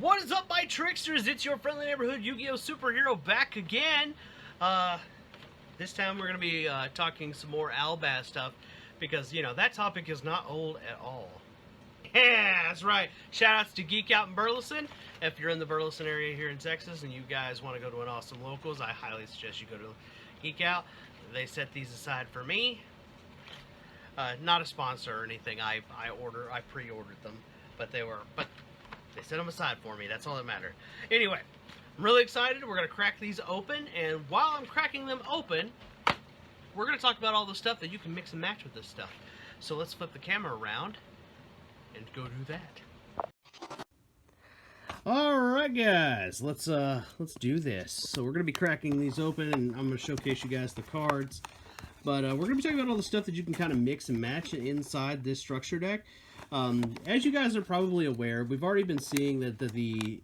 What is up, my tricksters? It's your friendly neighborhood Yu-Gi-Oh! Superhero back again. This time we're going to be talking some more Albaz stuff because, you know, that topic is not old at all. Yeah, that's right. Shoutouts to Geek Out in Burleson. If you're in the Burleson area here in Texas and you guys want to go to an awesome locals, I highly suggest you go to Geek Out. They set these aside for me. Not a sponsor or anything. I pre-ordered them, but they set them aside for me. That's all that mattered. Anyway, I'm really excited. We're going to crack these open, and while I'm cracking them open, we're going to talk about all the stuff that you can mix and match with this stuff. So let's flip the camera around and go do that. Alright guys, let's do this. So we're going to be cracking these open, and I'm going to showcase you guys the cards. But we're going to be talking about all the stuff that you can kind of mix and match inside this structure deck. As you guys are probably aware, we've already been seeing that the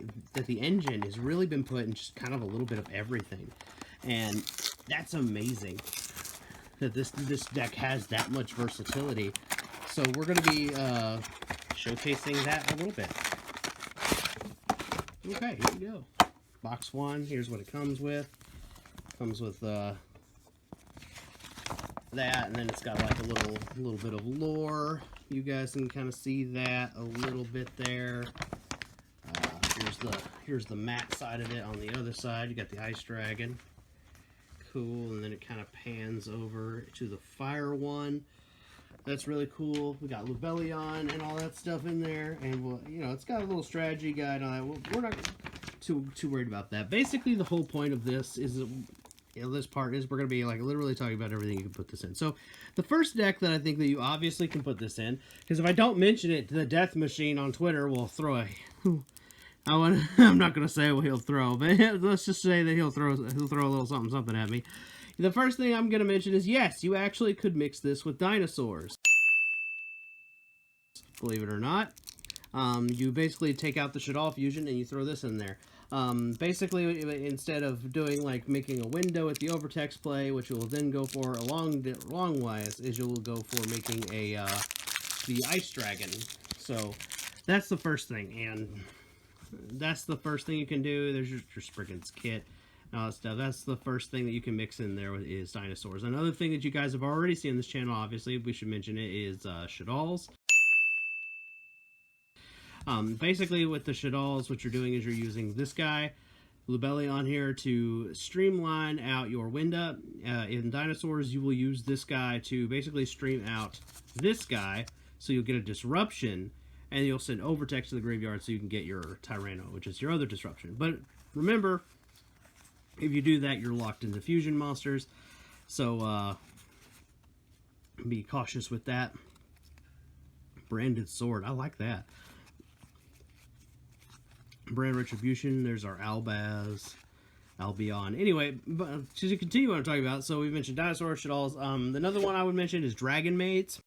engine has really been put in just kind of a little bit of everything. And that's amazing that this deck has that much versatility. So we're going to be showcasing that a little bit. Okay, here we go. Box one, here's what it comes with. Comes with that, and then it's got like a little bit of lore. You guys can kind of see that a little bit there. Here's the matte side of it. On the other side, you got the ice dragon. Cool, and then it kind of pans over to the fire one. That's really cool. We got Lubellion and all that stuff in there, and we'll, you know, it's got a little strategy guide on that. We're not too worried about that. Basically, the whole point of this is that, you know, this part is we're going to be like literally talking about everything you can put this in. So the first deck that I think that you obviously can put this in, because if I don't mention it, the Death Machine on Twitter will throw a I'm not going to say what he'll throw, but let's just say that he'll throw a little something at me. The first thing I'm going to mention is, yes, you actually could mix this with dinosaurs. Believe it or not. You basically take out the Shadal fusion and you throw this in there. Basically, instead of doing like making a window at the overtext play, which you will then go for a long wise, is you'll go for making a the ice dragon. So that's the first thing, and that's the first thing you can do. There's your Spriggan's kit and all that stuff. That's the first thing that you can mix in there is dinosaurs. Another thing that you guys have already seen on this channel, obviously, we should mention it, is Shadals. Basically, with the Shadals, what you're doing is you're using this guy, Lubellion here, to streamline out your window. In dinosaurs, you will use this guy to basically stream out this guy, so you'll get a disruption, and you'll send overtext to the graveyard so you can get your Tyranno, which is your other disruption. But remember, if you do that, you're locked into fusion monsters, so be cautious with that. Branded sword, I like that. Brand Retribution, there's our Albaz, Albion. Anyway, but to continue what I'm talking about, so we mentioned dinosaur Shadals. Another one I would mention is Dragon Maids.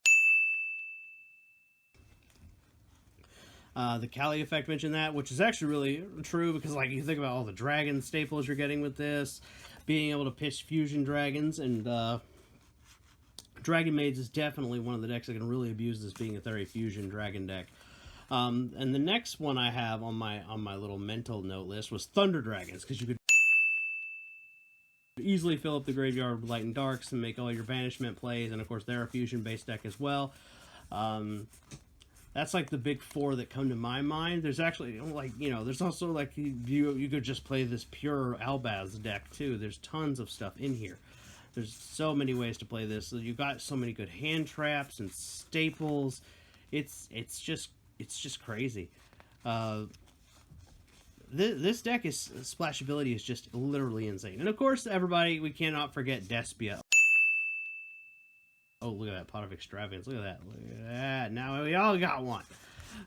The Kali effect mentioned that, which is actually really true because, like, you think about all the dragon staples you're getting with this, being able to pitch fusion dragons, and Dragon Maids is definitely one of the decks that can really abuse this being a very fusion dragon deck. And the next one I have on my little mental note list was Thunder Dragons, because you could easily fill up the graveyard with Light and Darks and make all your banishment plays, and of course they're a fusion-based deck as well. That's like the big four that come to my mind. There's actually, like, you know, there's also like you could just play this pure Albaz deck too. There's tons of stuff in here. There's so many ways to play this. You've got so many good hand traps and staples. It's just crazy. This deck is splashability is just literally insane. And of course, everybody, we cannot forget Despia. Oh, look at that pot of extravagance. Look at that. Look at that. Now we all got one.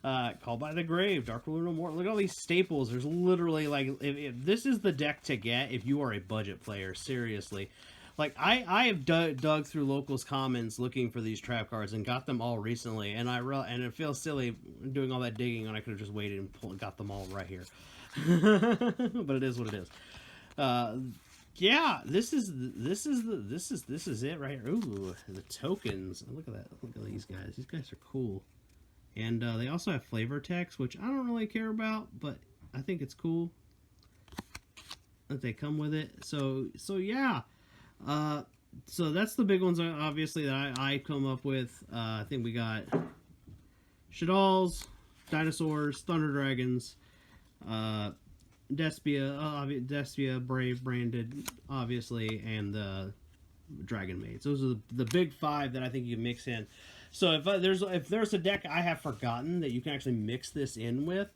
Called by the Grave, Dark Ruler No More. Look at all these staples. There's literally, like, if this is the deck to get if you are a budget player. Seriously. Like, I have dug through Locals Commons looking for these trap cards and got them all recently, and it feels silly doing all that digging when I could have just waited and got them all right here. But it is what it is. Yeah, this is it right here. Ooh, the tokens. Look at that. Look at these guys. These guys are cool. And they also have flavor text, which I don't really care about, but I think it's cool that they come with it. So yeah. So that's the big ones, obviously, that I come up with. I think we got Shaddolls, Dinosaurs, Thunder Dragons, Despia, Brave branded, obviously, and the Dragon Maids. Those are the big five that I think you can mix in. So if there's a deck I have forgotten that you can actually mix this in with,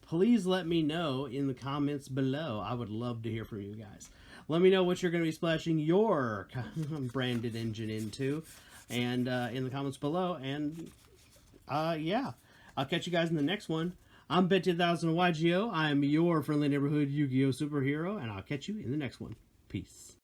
please let me know in the comments below. I would love to hear from you guys. Let me know what you're going to be splashing your branded engine into, and in the comments below. And yeah, I'll catch you guys in the next one. I'm Bet2000 YGO. I'm your friendly neighborhood Yu-Gi-Oh superhero, and I'll catch you in the next one. Peace.